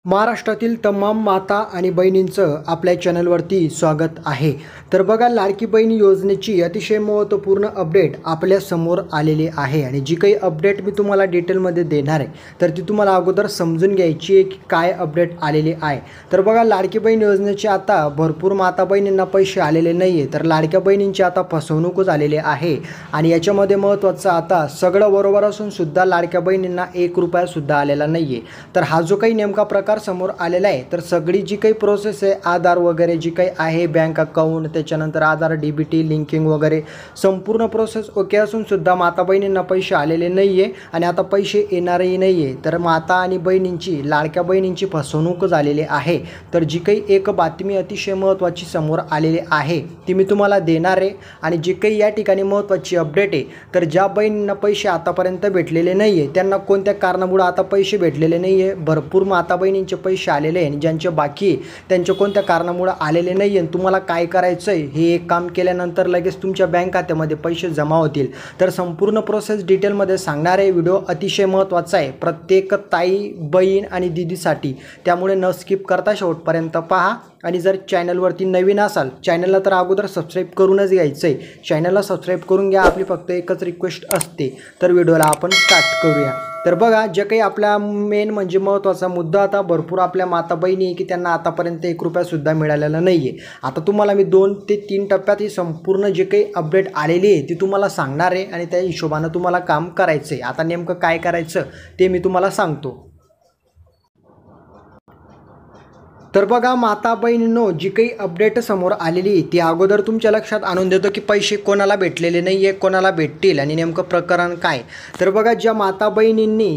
महाराष्ट्रातील तमाम माता आणि बहिणींचं आपल्या चॅनलवरती स्वागत आहे। तर बघा, लाडकी बहीण योजनेची अतिशय महत्त्वपूर्ण अपडेट आपल्या समोर आलेली आहे आणि जी काही अपडेट मी तुम्हाला डिटेलमध्ये देणार आहे तर ती तुम्हाला अगोदर समजून घ्यायची आहे की काय अपडेट आलेली आहे। तर बघा, लाडकी बहीण योजनेचे आता भरपूर माता बहिणींना पैसे आलेले नाही आहे, तर लाडक्या बहिणींची आता फसवणूक झालेली आहे आणि याच्यामध्ये महत्त्वाचं आता सगळं बरोबर असून सुद्धा लाडक्या बहिणींना 1 रुपया सुद्धा आलेला नाही आहे। तर हा जो काही नेमका प्रकार समोर आलेला आहे, तर सगळी जी काही प्रोसेस आहे, आधार वगैरे जी काही आहे, बँक अकाउंट, त्याच्यानंतर आधार डीबीटी लिंकिंग वगैरे संपूर्ण प्रोसेस ओके असून सुद्धा माता बहिणींना पैसे आलेले नाही आहे आणि आता पैसे येणारही नाही आहे। तर माता आणि बहिणींची, लाडक्या बहिणींची फसवणूक झालेली आहे। तर जी काही एक बातमी अतिशय महत्त्वाची समोर आलेली आहे ती मी तुम्हाला देणार आहे आणि जी काही या ठिकाणी महत्त्वाची अपडेट आहे, तर ज्या बहिणींना पैसे आतापर्यंत भेटलेले नाही आहे त्यांना कोणत्या कारणामुळे आता पैसे भेटलेले नाही आहे, भरपूर माता बहिणींचे पैसे आलेले आहे आणि ज्यांचे बाकी त्यांचे कोणत्या कारणामुळे आलेले नाही आहे, तुम्हाला काय करायचं आहे, हे एक काम केल्यानंतर लगेच तुमच्या बँक खात्यामध्ये पैसे जमा होतील। तर संपूर्ण प्रोसेस डिटेलमध्ये सांगणार आहे। व्हिडिओ अतिशय महत्त्वाचा आहे प्रत्येक ताई, बहीण आणि दीदीसाठी, त्यामुळे न स्किप करता शेवटपर्यंत पहा। आणि जर चॅनलवरती नवीन असाल, चॅनलला तर अगोदर सबस्क्राईब करूनच घ्यायचं आहे, चॅनलला सबस्क्राईब करून घ्या, आपली फक्त एकच रिक्वेस्ट असते। तर व्हिडिओला आपण स्टार्ट करूया। तर बघा, जे काही आपला मेन म्हणजे महत्त्वाचा मुद्दा, आता भरपूर आपल्या माता बहिणी आहे की त्यांना आतापर्यंत 1 रुपया सुद्धा मिळालेला नाही आहे। आता तुम्हाला मी 2 ते 3 टप्प्यात ही संपूर्ण जे काही अपडेट आलेली आहे ती तुम्हाला सांगणार आहे आणि त्या हिशोबानं तुम्हाला काम करायचं आहे। आता नेमकं काय करायचं ते मी तुम्हाला सांगतो। तर बघा माता बहिणींनो, जी काही अपडेट समोर आलेली ती अगोदर तुमच्या लक्षात आणून देतो की पैसे कोणाला भेटलेले नाही आहे, कोणाला भेटतील आणि नेमकं प्रकरण काय। तर बघा, ज्या माता बहिणींनी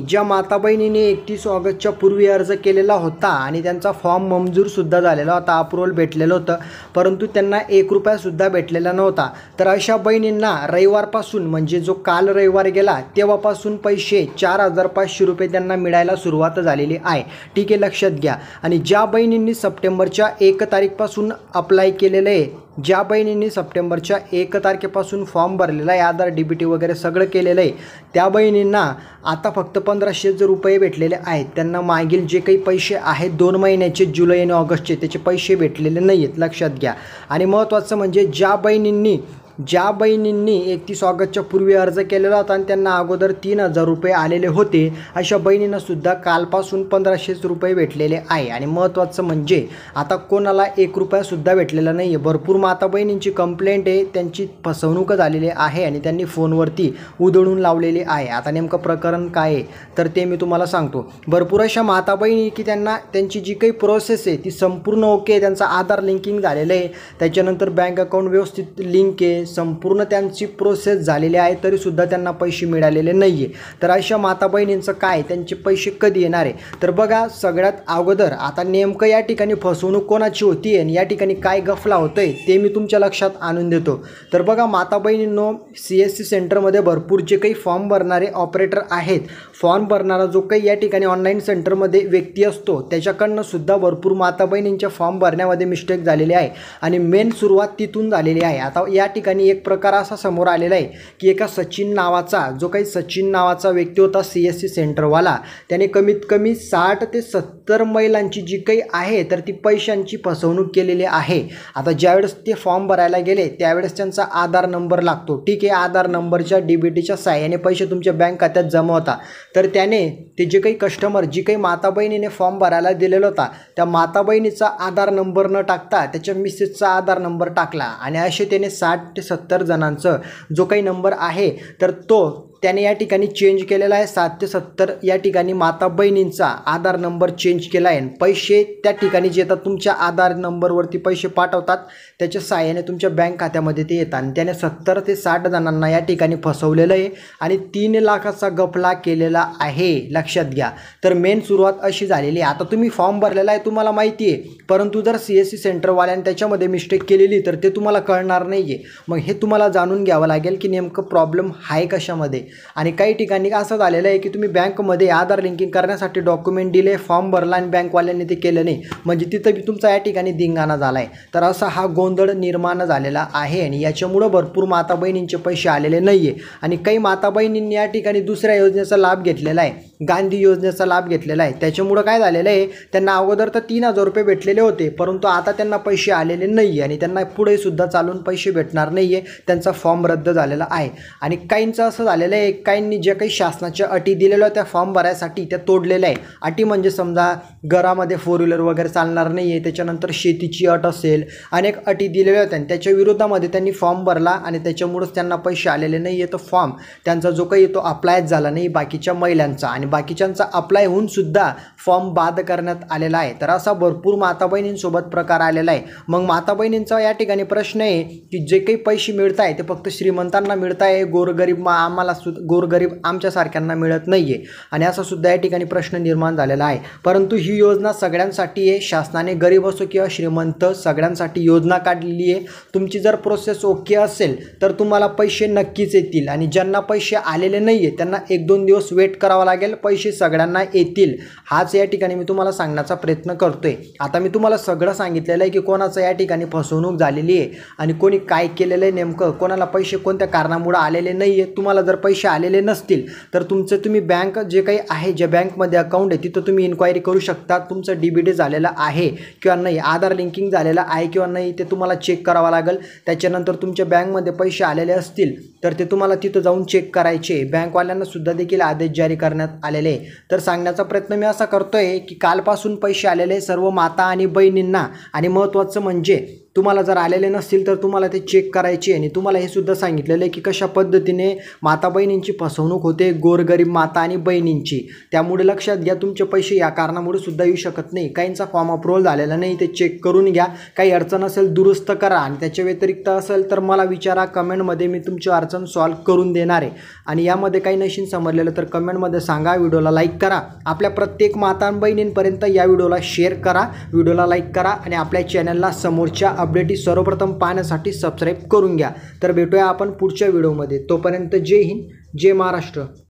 31 ऑगस्टच्या पूर्वी अर्ज केलेला होता आणि त्यांचा फॉर्म मंजूरसुद्धा झालेला होता, अप्रूव्हल भेटलेलं होतं, परंतु त्यांना 1 रुपयासुद्धा भेटलेला नव्हता, तर अशा बहिणींना रविवारपासून, म्हणजे जो काल रविवार गेला तेव्हापासून पैसे 4,500 रुपये त्यांना मिळायला सुरुवात झालेली आहे। ठीक आहे, लक्षात घ्या। आणि ज्या बहिणींनी सप्टेंबरच्या 1 तारीखपासून अप्लाय केलेलं आहे, ज्या बहिणींनी सप्टेंबरच्या 1 तारखेपासून फॉर्म भरलेला आहे, आधार डीबीटी वगैरे सगळं केलेलं आहे, त्या बहिणींना आता फक्त 1,500 रुपये भेटलेले आहेत। त्यांना मागील जे काही पैसे आहेत 2 महिन्याचे, जुलै आणि ऑगस्टचे, त्याचे पैसे भेटलेले नाही आहेत, लक्षात घ्या। आणि महत्त्वाचं म्हणजे ज्या बहिणींनी 31 ऑगस्टच्या पूर्वी अर्ज केलेला होता आणि त्यांना अगोदर 3,000 रुपये आलेले होते, अशा बहिणींनासुद्धा कालपासून 1,500 रुपये भेटलेले आहे। आणि महत्त्वाचं म्हणजे आता कोणाला 1 रुपयासुद्धा भेटलेला नाही आहे। भरपूर माता बहिणींची कंप्लेंट आहे, त्यांची फसवणूक झालेली आहे आणि त्यांनी फोनवरती उधळून लावलेली आहे। आता नेमकं प्रकरण काय आहे तर ते मी तुम्हाला सांगतो। भरपूर अशा माता बहिणी की त्यांना त्यांची जी काही प्रोसेस आहे ती संपूर्ण ओके, त्यांचा आधार लिंकिंग झालेलं आहे, त्याच्यानंतर बँक अकाउंट व्यवस्थित लिंक आहे, संपूर्ण त्यांची प्रोसेस झालेली आहे, तरीसुद्धा त्यांना पैसे मिळालेले नाही आहे। तर अशा माता बहिणींचं काय, त्यांचे पैसे कधी येणार आहे? तर बघा, सगळ्यात अगोदर आता नेमकं या ठिकाणी फसवणूक कोणाची होती आणि या ठिकाणी काय गफला होतंय ते मी तुमच्या लक्षात आणून देतो। तर बघा माता बहिणींनो, CSC सेंटरमध्ये भरपूर जे काही फॉर्म भरणारे ऑपरेटर आहेत, फॉर्म भरणारा जो काही या ठिकाणी ऑनलाईन सेंटरमध्ये व्यक्ती असतो, त्याच्याकडनं सुद्धा भरपूर माता बहिणींच्या फॉर्म भरण्यामध्ये मिस्टेक झालेली आहे आणि मेन सुरुवात तिथून झालेली आहे। आता या ठिकाणी एक प्रकार असा समोर आलेला आहे की एका सचिन नावाचा व्यक्ती होता CSC सेंटरवाला, त्याने कमीत कमी 60 ते 70 महिलांची जी काही आहे तर ती पैशांची फसवणूक केलेली आहे। आता ज्यावेळेस ते फॉर्म भरायला गेले त्यावेळेस त्यांचा आधार नंबर लागतो, ठीक आहे, आधार नंबरच्या डीबीटीच्या साहाय्याने पैसे तुमच्या बँक खात्यात जमा होता। तर त्याने ते जे काही कस्टमर, जी काही माता बहिणीने फॉर्म भरायला दिलेला होता, त्या माता बहिणीचा आधार नंबर न टाकता त्याच्या मिसेसचा आधार नंबर टाकला आणि असे त्याने 60 ते 70 जणांचं जो काही नंबर आहे तर तो त्याने या ठिकाणी चेंज केलेला आहे। 7 ते 70 या ठिकाणी माता बहिणींचा आधार नंबर चेंज केला आहे। पैसे त्या ठिकाणी जे येतात तुमच्या आधार नंबरवरती पैसे पाठवतात, त्याच्या साहाय्याने तुमच्या बँक खात्यामध्ये ते येतात आणि त्याने 70 ते 60 जणांना या ठिकाणी फसवलेलं आहे आणि 3 लाखाचा गफला केलेला आहे, लक्षात घ्या। तर मेन सुरुवात अशी झालेली आहे। आता तुम्ही फॉर्म भरलेला आहे, तुम्हाला माहिती आहे, परंतु जर CSC सेंटरवाल्याने त्याच्यामध्ये मिस्टेक केलेली तर ते तुम्हाला कळणार नाही आहे। मग हे तुम्हाला जाणून घ्यावं लागेल की नेमकं प्रॉब्लेम आहे कशामध्ये। आणि काही ठिकाणी असं झालेलं आहे की तुम्ही बँकमध्ये आधार लिंकिंग करण्यासाठी डॉक्युमेंट दिले, फॉर्म भरला आणि बँकवाल्यांनी ते केलं नाही, म्हणजे तिथं बी तुमचा या ठिकाणी धिंगाणा झाला आहे। तर असा हा गोंधळ निर्माण झालेला आहे आणि याच्यामुळं भरपूर माता बहिणींचे पैसे आलेले नाही आहे आणि काही माता बहिणींनी या ठिकाणी दुसऱ्या योजनेचा लाभ घेतलेला आहे। गांधी योजनेचा लाभ घेतलेला आहे. त्याच्यामुळं काय झालेलं आहे, त्यांना अगोदर तर 3,000 रुपये भेटलेले होते, परंतु आता त्यांना पैसे आलेले नाही आहे आणि त्यांना पुढे सुद्धा चालून पैसे भेटणार नाही आहे. त्यांचा फॉर्म रद्द झालेला आहे. आणि काहींचं असं झालेलं आहे, काहींनी जे काही शासनाच्या अटी दिलेल्या त्या फॉर्म भरायसाठी त्या तोडलेल्या आहे. अटी म्हणजे समजा घरामध्ये 4 व्हीलर वगैरे चालणार नाही आहे, त्याच्यानंतर शेतीची अट असेल, अनेक अटी दिलेल्या होत्या आणि त्याच्या विरोधामध्ये त्यांनी फॉर्म भरला आणि त्याच्यामुळेच त्यांना पैसे आलेले नाही आहे. तो फॉर्म त्यांचा जो काही तो अप्लायच झाला नाही बाकीच्या महिलांचा, आणि बाकीच्यांचा अप्लाय होऊन सुद्धा फॉर्म बाद करण्यात आलेला आहे. तर असा भरपूर माता बहिणींसोबत प्रकार आलेला आहे. मग माता बहिणींचा या ठिकाणी प्रश्न आहे की जे काही पैसे मिळत आहे ते फक्त श्रीमंतांना मिळत आहे, गोरगरीब आम्हाला गोरगरीब आमच्यासारख्यांना मिळत नाही आहे, आणि असा सुद्धा या ठिकाणी प्रश्न निर्माण झालेला आहे. परंतु ही योजना सगळ्यांसाठी आहे. शासनाने गरीब असो किंवा श्रीमंत सगळ्यांसाठी योजना काढलेली आहे. तुमची जर प्रोसेस ओके असेल तर तुम्हाला पैसे नक्कीच येतील, आणि ज्यांना पैसे आलेले नाही आहे त्यांना 1-2 दिवस वेट करावा लागेल. पैसे सगळ्यांना येतील, हाच या ठिकाणी मी तुम्हाला सांगण्याचा प्रयत्न करतोय. आता मी तुम्हाला सगळं सांगितलेलं आहे की कोणाचं या ठिकाणी फसवणूक झालेली आहे आणि कोणी काय केलेलं आहे, नेमकं कोणाला पैसे कोणत्या कारणामुळे आलेले नाही आहे. तुम्हाला जर पैसे आलेले नसतील तर तुम्ही बँक जे काही आहे, ज्या बँकमध्ये अकाउंट आहे तिथं तुम्ही इन्क्वायरी करू शकता. तुमचं DBT झालेलं आहे किंवा नाही, आधार लिंकिंग झालेलं आहे किंवा नाही ते तुम्हाला चेक करावं लागेल. त्याच्यानंतर तुमच्या बँकमध्ये पैसे आलेले असतील तर ते तुम्हाला तिथं जाऊन चेक करायचे. बँकवाल्यांना सुद्धा देखील आदेश जारी करण्यात आलेले. तर सांगण्याचा प्रयत्न मी असा करतोय की कालपासून पैसे आलेले सर्व माता आणि बहिणींना, आणि महत्त्वाचं म्हणजे तुम्हाला जर आलेले नसतील तर तुम्हाला ते चेक करायचे. आणि तुम्हाला हे सुद्धा सांगितलेलं आहे की कशा पद्धतीने माता बहिणींची फसवणूक होते, गोरगरीब माता आणि बहिणींची. त्यामुळे लक्षात घ्या, तुमचे पैसे या कारणामुळे सुद्धा येऊ शकत नाही. काहींचा फॉर्म अप्रूव्हल झालेला नाही, ते चेक करून घ्या. काही अडचण असेल दुरुस्त करा, आणि त्याच्या व्यतिरिक्त असेल तर मला विचारा कमेंटमध्ये, मी तुमची अडचण सॉल्व्ह करून देणार आहे. आणि यामध्ये काही नशीन समजलेलं तर कमेंटमध्ये सांगा. व्हिडिओला लाईक करा. आपल्या प्रत्येक माता बहिणींपर्यंत या व्हिडिओला शेअर करा, व्हिडिओला लाईक करा, आणि आपल्या चॅनलला समोरच्या अपडेट सर्वप्रथम पाहण्यासाठी सबस्क्राईब करून घ्या. तर भेटूया आपण पुढच्या व्हिडिओमध्ये. तोपर्यंत जय हिंद, जय महाराष्ट्र.